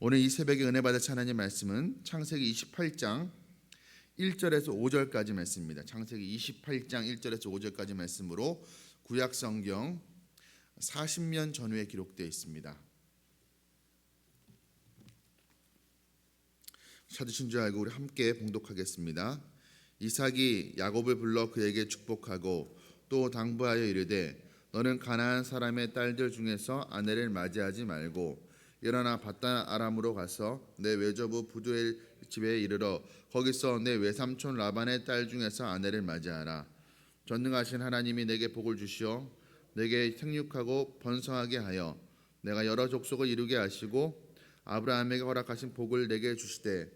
오늘 이 새벽에 은혜 받을 하나님 말씀은 창세기 28장 1절에서 5절까지 말씀입니다. 창세기 28장 1절에서 5절까지 말씀으로 구약 성경 40년 전후에 기록되어 있습니다. 찾으신 줄 알고 우리 함께 봉독하겠습니다. 이삭이 야곱을 불러 그에게 축복하고 또 당부하여 이르되 너는 가나안 사람의 딸들 중에서 아내를 맞이하지 말고 일어나 밧단 아람으로 가서 내 외조부 부두엘 집에 이르러 거기서 내 외삼촌 라반의 딸 중에서 아내를 맞이하라. 전능하신 하나님이 내게 복을 주시어 내게 생육하고 번성하게 하여 내가 여러 족속을 이루게 하시고 아브라함에게 허락하신 복을 내게 주시되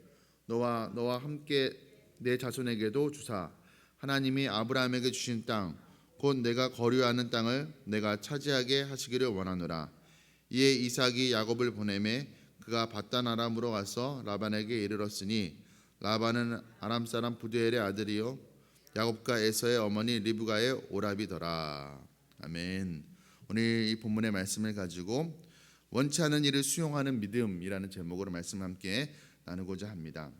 너와 함께 내 자손에게도 주사 하나님이 아브라함에게 주신 땅 곧 내가 거류하는 땅을 내가 차지하게 하시기를 원하노라. 이에 이삭이 야곱을 보내매 그가 밧단 아람으로 가서 라반에게 이르렀으니 라반은 아람 사람 부두엘의 아들이요 야곱과 에서의 어머니 리브가의 오라비더라. 아멘. 오늘 이 본문의 말씀을 가지고 원치 않은 일을 수용하는 믿음이라는 제목으로 말씀 함께 나누고자 합니다.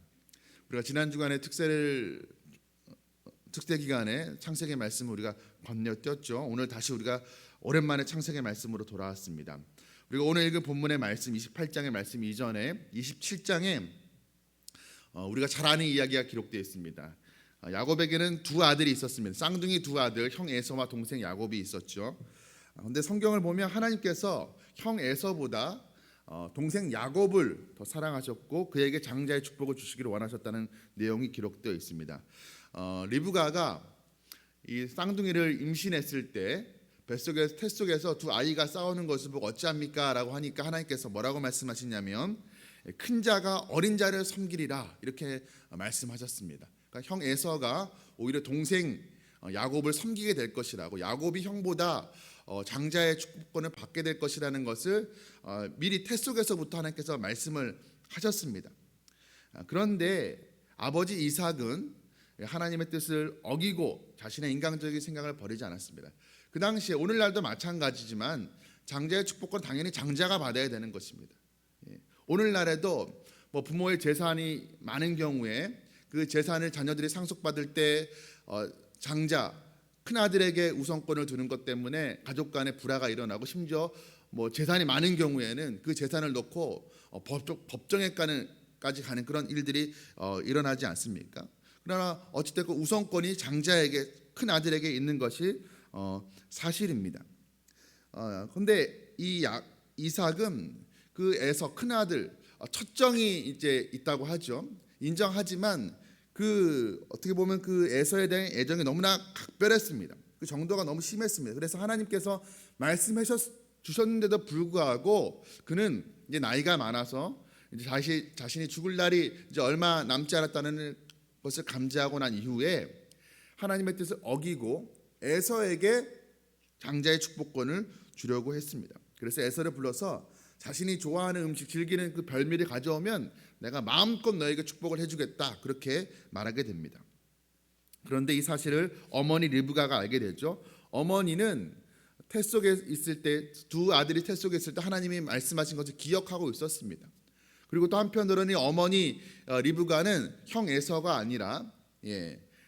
우리가 지난 주간에 특세 기간에 창세기 말씀을 우리가 건너뛰었죠. 오늘 다시 우리가 오랜만에 창세기 말씀으로 돌아왔습니다. 그리고 오늘 읽은 본문의 말씀 28장의 말씀 이전에 27장에 우리가 잘 아는 이야기가 기록되어 있습니다. 야곱에게는 두 아들이 있었습니다. 쌍둥이 두 아들, 형 에서와 동생 야곱이 있었죠. 그런데 성경을 보면 하나님께서 형 에서보다 동생 야곱을 더 사랑하셨고 그에게 장자의 축복을 주시기를 원하셨다는 내용이 기록되어 있습니다. 리브가가 이 쌍둥이를 임신했을 때 뱃속에서 태속에서 두 아이가 싸우는 것을 보고 어찌합니까? 라고 하니까 하나님께서 뭐라고 말씀하시냐면 큰 자가 어린 자를 섬기리라 이렇게 말씀하셨습니다. 그러니까 형 에서가 오히려 동생 야곱을 섬기게 될 것이라고 야곱이 형보다 장자의 축복권을 받게 될 것이라는 것을 미리 태속에서부터 하나님께서 말씀을 하셨습니다. 그런데 아버지 이삭은 하나님의 뜻을 어기고 자신의 인간적인 생각을 버리지 않았습니다. 그 당시에 오늘날도 마찬가지지만 장자의 축복권 당연히 장자가 받아야 되는 것입니다. 오늘날에도 부모의 재산이 많은 경우에 그 재산을 자녀들이 상속받을 때 장자 큰 아들에게 우선권을 두는 것 때문에 가족 간에 불화가 일어나고 심지어 재산이 많은 경우에는 그 재산을 놓고 법정에까지 가는 그런 일들이 일어나지 않습니까? 그러나 어찌됐건 우선권이 장자에게 큰 아들에게 있는 것이 사실입니다. 그런데 이 이삭은 그 에서 큰 아들 첫정이 이제 있다고 하죠. 인정하지만 그 어떻게 보면 그 에서에 대한 애정이 너무나 각별했습니다. 그 정도가 너무 심했습니다. 그래서 하나님께서 말씀해 주셨는데도 불구하고 그는 이제 나이가 많아서 이제 자신이 죽을 날이 이제 얼마 남지 않았다는 것을 감지하고 난 이후에 하나님의 뜻을 어기고 에서에게 장자의 축복권을 주려고 했습니다. 그래서 에서를 불러서 자신이 좋아하는 음식 즐기는 그 별미를 가져오면 내가 마음껏 너에게 축복을 해주겠다 그렇게 말하게 됩니다. 그런데 이 사실을 어머니 리브가가 알게 되죠. 어머니는 태속에 있을 때 두 아들이 태속에 있을 때 하나님이 말씀하신 것을 기억하고 있었습니다. 그리고 또 한편으로는 어머니 리브가는 형 에서가 아니라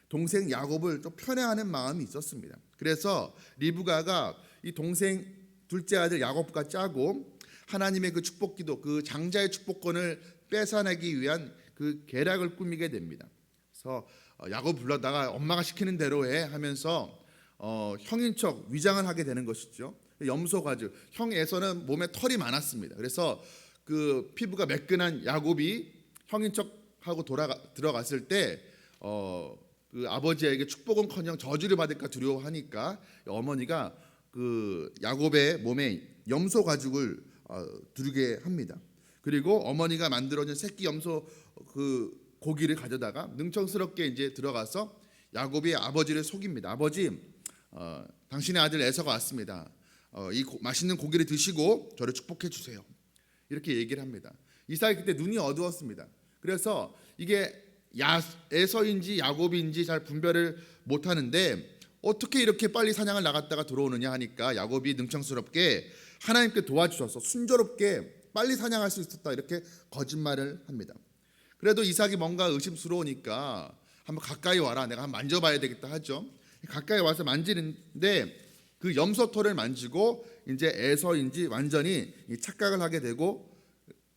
동생 야곱을 좀 편애하는 마음이 있었습니다. 그래서 리브가가 이 동생 둘째 아들 야곱과 짜고 하나님의 그 축복기도 그 장자의 축복권을 뺏어내기 위한 그 계략을 꾸미게 됩니다. 그래서 야곱 불러다가 엄마가 시키는 대로 해 하면서 형인 척 위장을 하게 되는 것이죠. 염소 가죽. 형 에서는 몸에 털이 많았습니다. 그래서 그 피부가 매끈한 야곱이 형인 척하고 들어갔을 때 그 아버지에게 축복은커녕 저주를 받을까 두려워하니까 어머니가 그 야곱의 몸에 염소 가죽을 두르게 합니다. 그리고 어머니가 만들어준 새끼 염소 그 고기를 가져다가 능청스럽게 이제 들어가서 야곱이 아버지를 속입니다. 아버지, 당신의 아들 에서가 왔습니다. 이 맛있는 고기를 드시고 저를 축복해 주세요. 이렇게 얘기를 합니다. 이삭이 그때 눈이 어두웠습니다. 그래서 이게 에서인지 야곱인지 잘 분별을 못하는데 어떻게 이렇게 빨리 사냥을 나갔다가 들어오느냐 하니까 야곱이 능청스럽게 하나님께 도와주셔서 순조롭게 빨리 사냥할 수 있었다 이렇게 거짓말을 합니다. 그래도 이삭이 뭔가 의심스러우니까 한번 가까이 와라, 내가 한번 만져봐야 되겠다 하죠. 가까이 와서 만지는데 그 염소털을 만지고 이제 에서인지 완전히 착각을 하게 되고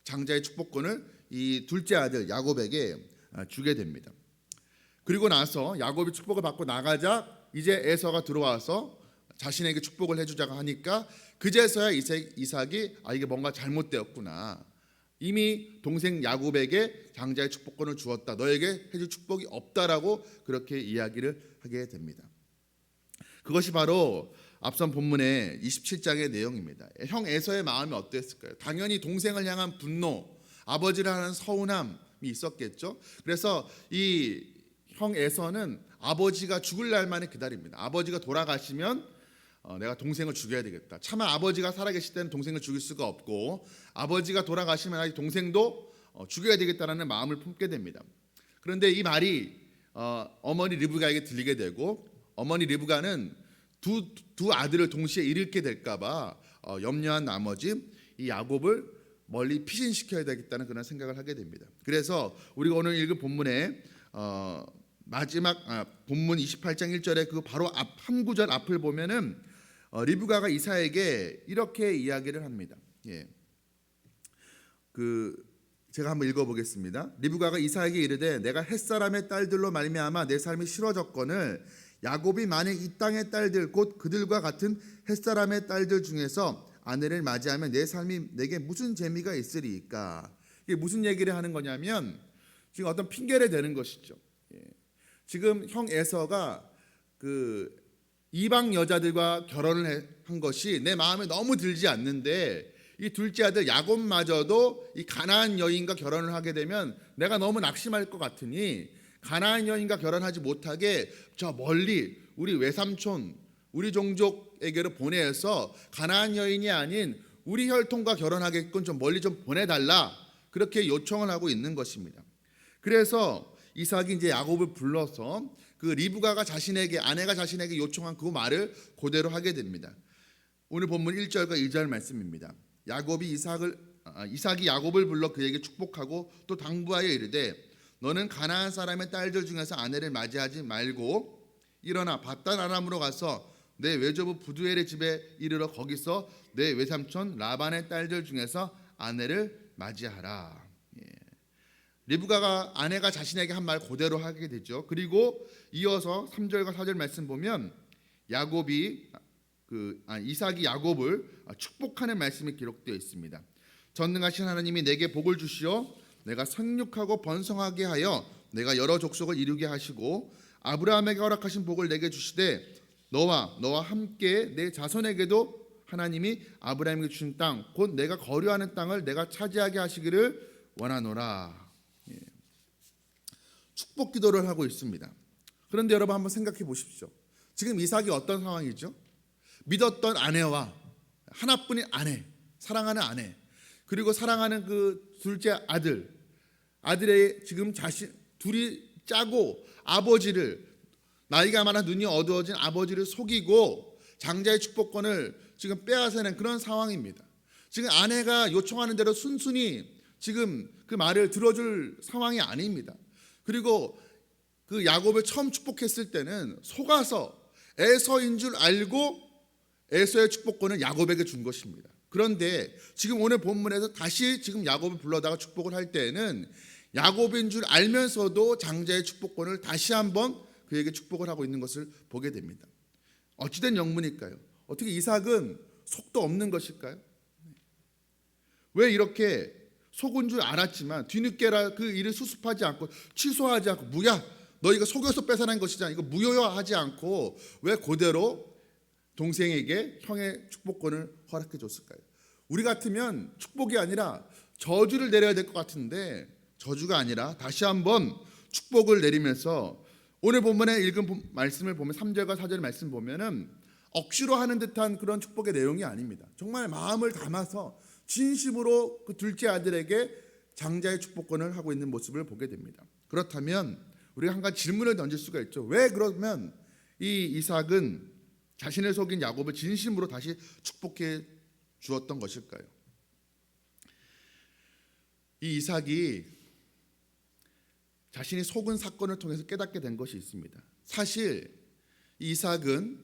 장자의 축복권을 이 둘째 아들 야곱에게 주게 됩니다. 그리고 나서 야곱이 축복을 받고 나가자 이제 에서가 들어와서 자신에게 축복을 해주자고 하니까 그제서야 이삭이 이게 뭔가 잘못되었구나, 이미 동생 야곱에게 장자의 축복권을 주었다, 너에게 해줄 축복이 없다라고 그렇게 이야기를 하게 됩니다. 그것이 바로 앞선 본문의 27장의 내용입니다. 형 에서의 마음이 어땠을까요? 당연히 동생을 향한 분노, 아버지를 하는 서운함이 있었겠죠. 그래서 이 형 에서는 아버지가 죽을 날만을 기다립니다. 아버지가 돌아가시면 내가 동생을 죽여야 되겠다. 차마 아버지가 살아계실 때는 동생을 죽일 수가 없고 아버지가 돌아가시면 동생도 죽여야 되겠다라는 마음을 품게 됩니다. 그런데 이 말이 어머니 리브가에게 들리게 되고 어머니 리브가는 두 아들을 동시에 잃게 될까봐 염려한 나머지 이 야곱을 멀리 피신시켜야 되겠다는 그런 생각을 하게 됩니다. 그래서 우리가 오늘 읽은 본문의 마지막 본문 28장 1절에 그 바로 한 구절 앞을 보면은 리브가가 이삭에게 이렇게 이야기를 합니다. 제가 한번 읽어보겠습니다. 리브가가 이삭에게 이르되 내가 햇사람의 딸들로 말미암아 내 삶이 싫어졌거늘 야곱이 만일 이 땅의 딸들 곧 그들과 같은 햇사람의 딸들 중에서 아내를 맞이하면 내 삶이 내게 무슨 재미가 있으리이까. 이게 무슨 얘기를 하는 거냐면 지금 어떤 핑계를 대는 것이죠. 지금 형 에서가 그 이방 여자들과 결혼을 한 것이 내 마음에 너무 들지 않는데 이 둘째 아들 야곱마저도 이 가나안 여인과 결혼을 하게 되면 내가 너무 낙심할 것 같으니 가나안 여인과 결혼하지 못하게 저 멀리 우리 외삼촌 우리 종족에게로 보내서 가나안 여인이 아닌 우리 혈통과 결혼하게끔 좀 멀리 좀 보내달라, 그렇게 요청을 하고 있는 것입니다. 그래서 이삭이 이제 야곱을 불러서 그 리브가가 아내가 자신에게 요청한 그 말을 그대로 하게 됩니다. 오늘 본문 1절과 2절 말씀입니다. 이삭이 야곱을 불러 그에게 축복하고 또 당부하여 이르되 너는 가나안 사람의 딸들 중에서 아내를 맞이하지 말고 일어나 밧단 아람으로 가서 내 외조부 부두엘의 집에 이르러 거기서 내 외삼촌 라반의 딸들 중에서 아내를 맞이하라. 리브가가 아내가 자신에게 한 말 그대로 하게 되죠. 그리고 이어서 3절과 4절 말씀 보면 이삭이 야곱을 축복하는 말씀이 기록되어 있습니다. 전능하신 하나님이 내게 복을 주시어 내가 생육하고 번성하게 하여 내가 여러 족속을 이루게 하시고 아브라함에게 허락하신 복을 내게 주시되 너와 함께 내 자손에게도 하나님이 아브라함에게 주신 땅 곧 내가 거류하는 땅을 내가 차지하게 하시기를 원하노라. 축복 기도를 하고 있습니다. 그런데 여러분 한번 생각해 보십시오. 지금 이삭이 어떤 상황이죠? 믿었던 아내와 하나뿐인 아내, 사랑하는 아내, 그리고 사랑하는 그 둘째 아들의 지금 둘이 짜고 아버지를, 나이가 많아 눈이 어두워진 아버지를 속이고 장자의 축복권을 지금 빼앗아낸 그런 상황입니다. 지금 아내가 요청하는 대로 순순히 지금 그 말을 들어줄 상황이 아닙니다. 그리고 그 야곱을 처음 축복했을 때는 속아서 에서인 줄 알고 에서의 축복권을 야곱에게 준 것입니다. 그런데 지금 오늘 본문에서 다시 지금 야곱을 불러다가 축복을 할 때에는 야곱인 줄 알면서도 장자의 축복권을 다시 한번 그에게 축복을 하고 있는 것을 보게 됩니다. 어찌된 영문일까요? 어떻게 이삭은 속도 없는 것일까요? 왜 이렇게 속은 줄 알았지만 뒤늦게라 그 일을 수습하지 않고 취소하지 않고 너희가 속여서 뺏어낸 것이잖아, 이거 무효화하지 않고 왜 그대로 동생에게 형의 축복권을 허락해 줬을까요? 우리 같으면 축복이 아니라 저주를 내려야 될 것 같은데 저주가 아니라 다시 한번 축복을 내리면서 오늘 본문에 읽은 말씀을 보면 3절과 4절 말씀 보면은 억지로 하는 듯한 그런 축복의 내용이 아닙니다. 정말 마음을 담아서 진심으로 그 둘째 아들에게 장자의 축복권을 하고 있는 모습을 보게 됩니다. 그렇다면 우리가 한 가지 질문을 던질 수가 있죠. 왜 그러면 이 이삭은 자신을 속인 야곱을 진심으로 다시 축복해 주었던 것일까요? 이 이삭이 자신이 속은 사건을 통해서 깨닫게 된 것이 있습니다. 사실 이삭은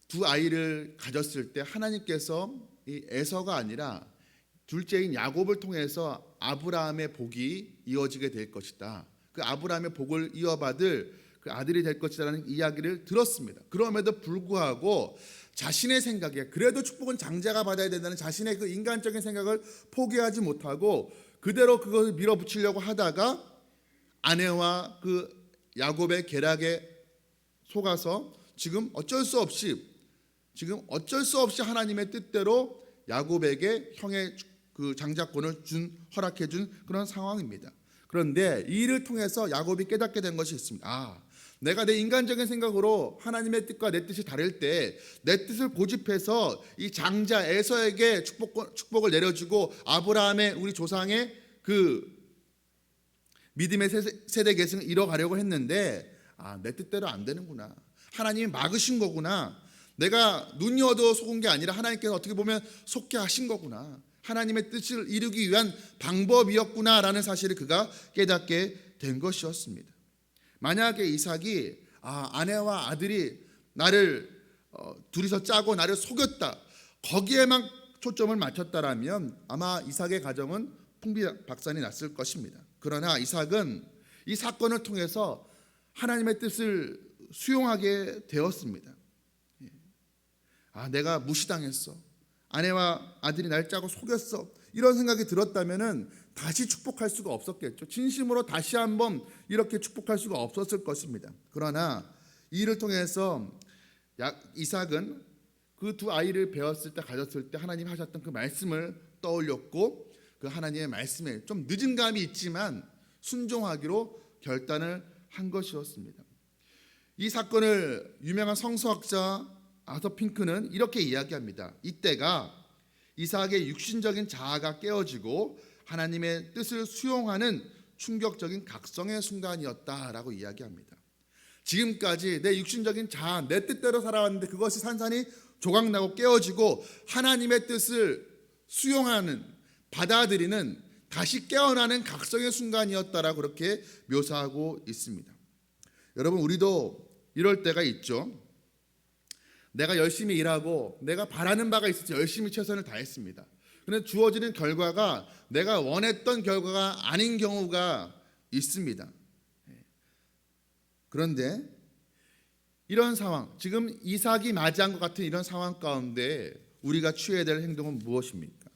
두 아이를 가졌을 때 하나님께서 이 에서가 아니라 둘째인 야곱을 통해서 아브라함의 복이 이어지게 될 것이다. 그 아브라함의 복을 이어받을 그 아들이 될 것이라는 이야기를 들었습니다. 그럼에도 불구하고 자신의 생각에 그래도 축복은 장자가 받아야 된다는 자신의 그 인간적인 생각을 포기하지 못하고 그대로 그것을 밀어붙이려고 하다가 아내와 그 야곱의 계략에 속아서 지금 어쩔 수 없이 하나님의 뜻대로 야곱에게 형의 그 장자권을 허락해 준 그런 상황입니다. 그런데 이 일을 통해서 야곱이 깨닫게 된 것이 있습니다. 내가 내 인간적인 생각으로 하나님의 뜻과 내 뜻이 다를 때 내 뜻을 고집해서 이 장자 에서에게 축복을 내려주고 아브라함의 우리 조상의 그 믿음의 세대 계승을 이뤄가려고 했는데 내 뜻대로 안 되는구나. 하나님이 막으신 거구나. 내가 눈이 어두워 속은 게 아니라 하나님께서 어떻게 보면 속게 하신 거구나. 하나님의 뜻을 이루기 위한 방법이었구나라는 사실을 그가 깨닫게 된 것이었습니다. 만약에 이삭이 아내와 아들이 나를 둘이서 짜고 나를 속였다, 거기에만 초점을 맞췄다라면 아마 이삭의 가정은 풍비박산이 났을 것입니다. 그러나 이삭은 이 사건을 통해서 하나님의 뜻을 수용하게 되었습니다. 내가 무시당했어, 아내와 아들이 날 짜고 속였어, 이런 생각이 들었다면은 다시 축복할 수가 없었겠죠. 진심으로 다시 한번 이렇게 축복할 수가 없었을 것입니다. 그러나 이 일을 통해서 이삭은 그 두 아이를 가졌을 때 하나님 하셨던 그 말씀을 떠올렸고 그 하나님의 말씀에 좀 늦은 감이 있지만 순종하기로 결단을 한 것이었습니다. 이 사건을 유명한 성서학자 아서 핑크는 이렇게 이야기합니다. 이때가 이삭의 육신적인 자아가 깨어지고 하나님의 뜻을 수용하는 충격적인 각성의 순간이었다라고 이야기합니다. 지금까지 내 육신적인 자아, 내 뜻대로 살아왔는데 그것이 산산이 조각나고 깨어지고 하나님의 뜻을 수용하는, 받아들이는, 다시 깨어나는 각성의 순간이었다라고 그렇게 묘사하고 있습니다. 여러분, 우리도 이럴 때가 있죠. 내가 열심히 일하고 내가 바라는 바가 있어서 열심히 최선을 다했습니다. 그런데 주어지는 결과가 내가 원했던 결과가 아닌 경우가 있습니다. 그런데 이런 상황, 지금 이삭이 맞이한 것 같은 이런 상황 가운데 우리가 취해야 될 행동은 무엇입니까?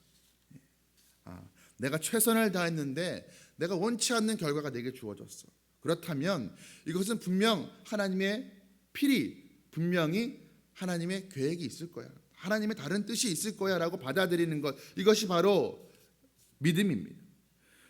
내가 최선을 다했는데 내가 원치 않는 결과가 내게 주어졌어. 그렇다면 이것은 분명 하나님의 필히, 분명히 하나님의 계획이 있을 거야, 하나님의 다른 뜻이 있을 거야 라고 받아들이는 것, 이것이 바로 믿음입니다.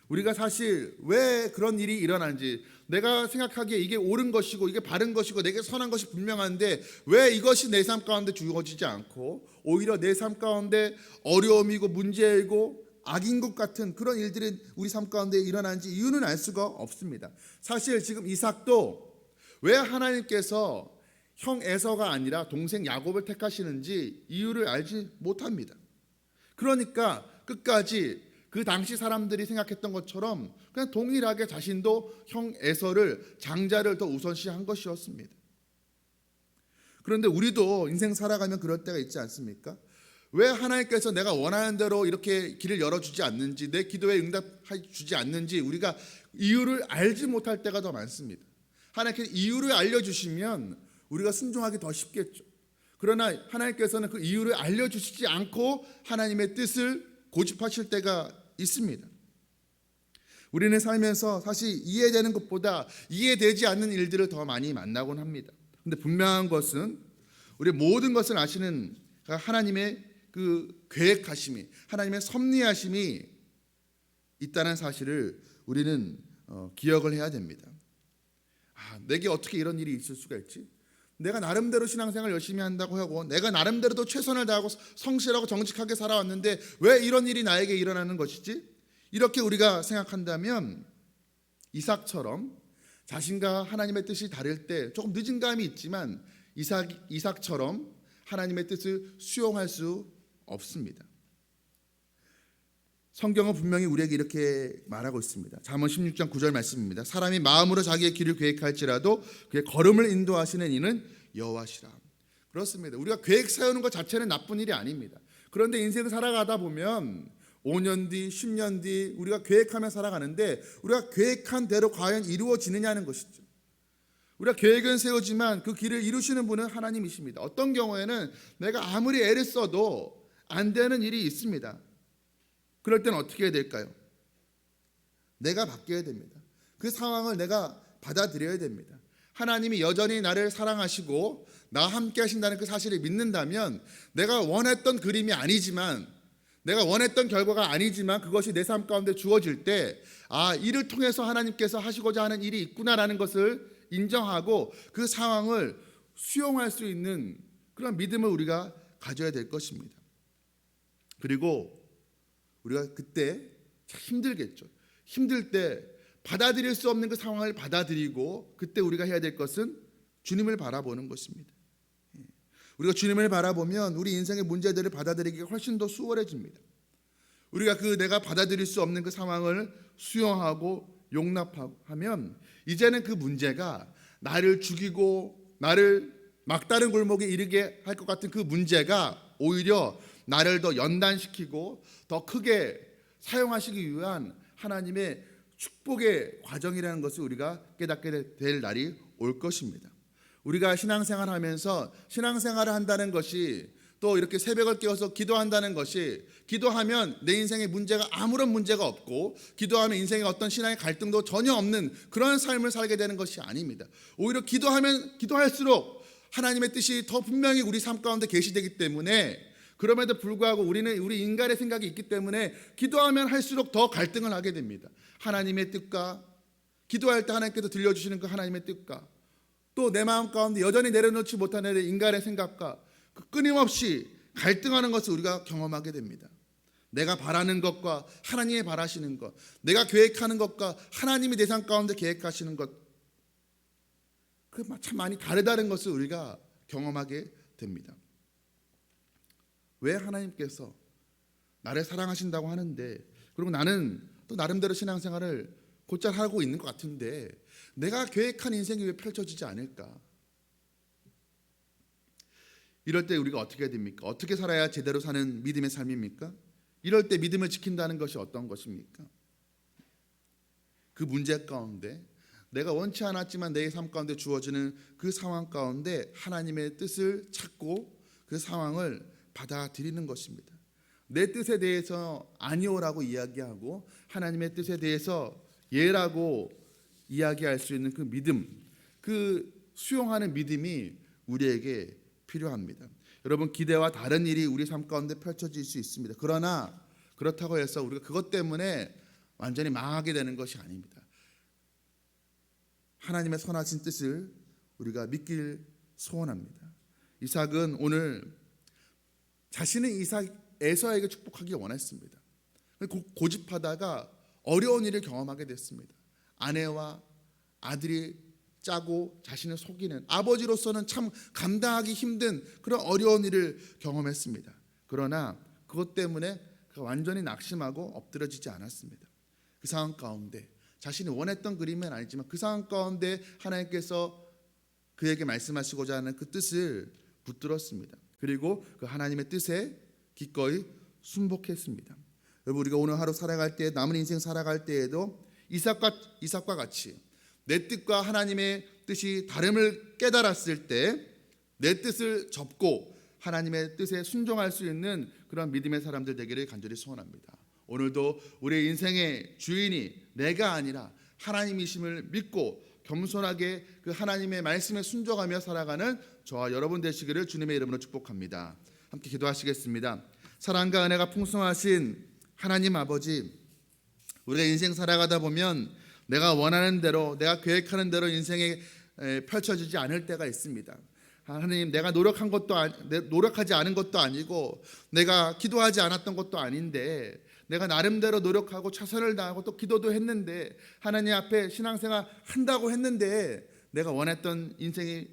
우리가 사실 왜 그런 일이 일어나는지, 내가 생각하기에 이게 옳은 것이고 이게 바른 것이고 내게 선한 것이 분명한데 왜 이것이 내 삶 가운데 주어지지 않고 오히려 내 삶 가운데 어려움이고 문제이고 악인 것 같은 그런 일들이 우리 삶 가운데 일어나는지 이유는 알 수가 없습니다. 사실 지금 이삭도 왜 하나님께서 형 에서가 아니라 동생 야곱을 택하시는지 이유를 알지 못합니다. 그러니까 끝까지 그 당시 사람들이 생각했던 것처럼 그냥 동일하게 자신도 형 에서를, 장자를 더 우선시한 것이었습니다. 그런데 우리도 인생 살아가면 그럴 때가 있지 않습니까? 왜 하나님께서 내가 원하는 대로 이렇게 길을 열어주지 않는지, 내 기도에 응답해 주지 않는지 우리가 이유를 알지 못할 때가 더 많습니다. 하나님께서 이유를 알려주시면 우리가 순종하기 더 쉽겠죠. 그러나 하나님께서는 그 이유를 알려주시지 않고 하나님의 뜻을 고집하실 때가 있습니다. 우리는 살면서 사실 이해되는 것보다 이해되지 않는 일들을 더 많이 만나곤 합니다. 그런데 분명한 것은 우리 모든 것을 아시는 하나님의 그 계획하심이, 하나님의 섭리하심이 있다는 사실을 우리는 기억을 해야 됩니다. 내게 어떻게 이런 일이 있을 수가 있지? 내가 나름대로 신앙생활 열심히 한다고 하고 내가 나름대로도 최선을 다하고 성실하고 정직하게 살아왔는데 왜 이런 일이 나에게 일어나는 것이지? 이렇게 우리가 생각한다면 이삭처럼 자신과 하나님의 뜻이 다를 때 조금 늦은 감이 있지만 이삭처럼 하나님의 뜻을 수용할 수 없습니다. 성경은 분명히 우리에게 이렇게 말하고 있습니다. 잠언 16장 9절 말씀입니다. 사람이 마음으로 자기의 길을 계획할지라도 그의 걸음을 인도하시는 이는 여호와시라. 그렇습니다. 우리가 계획 세우는 것 자체는 나쁜 일이 아닙니다. 그런데 인생을 살아가다 보면 5년 뒤, 10년 뒤 우리가 계획하며 살아가는데 우리가 계획한 대로 과연 이루어지느냐는 것이죠. 우리가 계획은 세우지만 그 길을 이루시는 분은 하나님이십니다. 어떤 경우에는 내가 아무리 애를 써도 안 되는 일이 있습니다. 그럴 때는 어떻게 해야 될까요? 내가 바뀌어야 됩니다. 그 상황을 내가 받아들여야 됩니다. 하나님이 여전히 나를 사랑하시고 나와 함께 하신다는 그 사실을 믿는다면 내가 원했던 그림이 아니지만 내가 원했던 결과가 아니지만 그것이 내 삶 가운데 주어질 때 이를 통해서 하나님께서 하시고자 하는 일이 있구나라는 것을 인정하고 그 상황을 수용할 수 있는 그런 믿음을 우리가 가져야 될 것입니다. 그리고 우리가 그때 참 힘들겠죠. 힘들 때 받아들일 수 없는 그 상황을 받아들이고 그때 우리가 해야 될 것은 주님을 바라보는 것입니다. 우리가 주님을 바라보면 우리 인생의 문제들을 받아들이기가 훨씬 더 수월해집니다. 우리가 내가 받아들일 수 없는 그 상황을 수용하고 용납하면 이제는 그 문제가 나를 죽이고 나를 막다른 골목에 이르게 할 것 같은 그 문제가 오히려 나를 더 연단시키고 더 크게 사용하시기 위한 하나님의 축복의 과정이라는 것을 우리가 깨닫게 될 날이 올 것입니다. 우리가 신앙생활을 하면서 신앙생활을 한다는 것이 또 이렇게 새벽을 깨워서 기도한다는 것이 기도하면 내 인생에 문제가 아무런 문제가 없고 기도하면 인생에 어떤 신앙의 갈등도 전혀 없는 그런 삶을 살게 되는 것이 아닙니다. 오히려 기도하면 기도할수록 하나님의 뜻이 더 분명히 우리 삶 가운데 계시되기 때문에 그럼에도 불구하고 우리는 우리 인간의 생각이 있기 때문에 기도하면 할수록 더 갈등을 하게 됩니다. 하나님의 뜻과 기도할 때 하나님께서 들려주시는 그 하나님의 뜻과 또 내 마음 가운데 여전히 내려놓지 못하는 인간의 생각과 그 끊임없이 갈등하는 것을 우리가 경험하게 됩니다. 내가 바라는 것과 하나님이 바라시는 것, 내가 계획하는 것과 하나님이 내 삶 가운데 계획하시는 것, 그 참 많이 다르다는 것을 우리가 경험하게 됩니다. 왜 하나님께서 나를 사랑하신다고 하는데 그리고 나는 또 나름대로 신앙생활을 곧잘 하고 있는 것 같은데 내가 계획한 인생이 왜 펼쳐지지 않을까? 이럴 때 우리가 어떻게 해야 됩니까? 어떻게 살아야 제대로 사는 믿음의 삶입니까? 이럴 때 믿음을 지킨다는 것이 어떤 것입니까? 그 문제 가운데 내가 원치 않았지만 내 삶 가운데 주어지는 그 상황 가운데 하나님의 뜻을 찾고 그 상황을 받아들이는 것입니다. 내 뜻에 대해서 아니오라고 이야기하고 하나님의 뜻에 대해서 예라고 이야기할 수 있는 그 믿음, 그 수용하는 믿음이 우리에게 필요합니다. 여러분, 기대와 다른 일이 우리 삶 가운데 펼쳐질 수 있습니다. 그러나 그렇다고 해서 우리가 그것 때문에 완전히 망하게 되는 것이 아닙니다. 하나님의 선하신 뜻을 우리가 믿길 소원합니다. 이삭은 오늘 자신은 에서에게 축복하기 원했습니다. 고집하다가 어려운 일을 경험하게 됐습니다. 아내와 아들이 짜고 자신을 속이는 아버지로서는 참 감당하기 힘든 그런 어려운 일을 경험했습니다. 그러나 그것 때문에 그가 완전히 낙심하고 엎드러지지 않았습니다. 그 상황 가운데 자신이 원했던 그림은 아니지만 그 상황 가운데 하나님께서 그에게 말씀하시고자 하는 그 뜻을 붙들었습니다. 그리고 그 하나님의 뜻에 기꺼이 순복했습니다. 여러분, 우리가 오늘 하루 살아갈 때, 남은 인생 살아갈 때에도 이삭과 같이 내 뜻과 하나님의 뜻이 다름을 깨달았을 때 내 뜻을 접고 하나님의 뜻에 순종할 수 있는 그런 믿음의 사람들 되기를 간절히 소원합니다. 오늘도 우리의 인생의 주인이 내가 아니라 하나님이심을 믿고 겸손하게 그 하나님의 말씀에 순종하며 살아가는 저와 여러분 되시기를 주님의 이름으로 축복합니다. 함께 기도하시겠습니다. 사랑과 은혜가 풍성하신 하나님 아버지, 우리가 인생 살아가다 보면 내가 원하는 대로, 내가 계획하는 대로 인생에 펼쳐지지 않을 때가 있습니다. 하나님, 내가 노력하지 않은 것도 아니고 내가 기도하지 않았던 것도 아닌데 내가 나름대로 노력하고 최선을 다하고 또 기도도 했는데 하나님 앞에 신앙생활 한다고 했는데 내가 원했던 인생이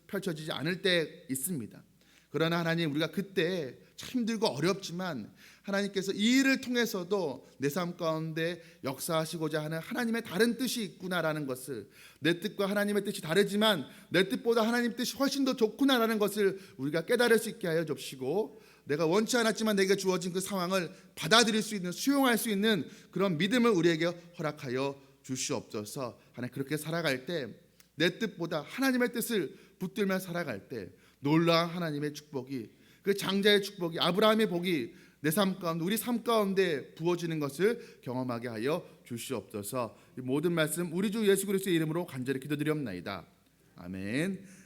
펼쳐지지 않을 때 있습니다. 그러나 하나님, 우리가 그때 참 힘들고 어렵지만 하나님께서 이 일을 통해서도 내 삶 가운데 역사하시고자 하는 하나님의 다른 뜻이 있구나라는 것을, 내 뜻과 하나님의 뜻이 다르지만 내 뜻보다 하나님 뜻이 훨씬 더 좋구나라는 것을 우리가 깨달을 수 있게 하여 주시고, 내가 원치 않았지만 내게 주어진 그 상황을 받아들일 수 있는, 수용할 수 있는 그런 믿음을 우리에게 허락하여 주시옵소서. 하나님, 그렇게 살아갈 때 내 뜻보다 하나님의 뜻을 붙들며 살아갈 때 놀라운 하나님의 축복이, 그 장자의 축복이, 아브라함의 복이 내 삶 가운데, 우리 삶 가운데 부어지는 것을 경험하게 하여 주시옵소서. 이 모든 말씀 우리 주 예수 그리스도의 이름으로 간절히 기도드리옵나이다. 아멘.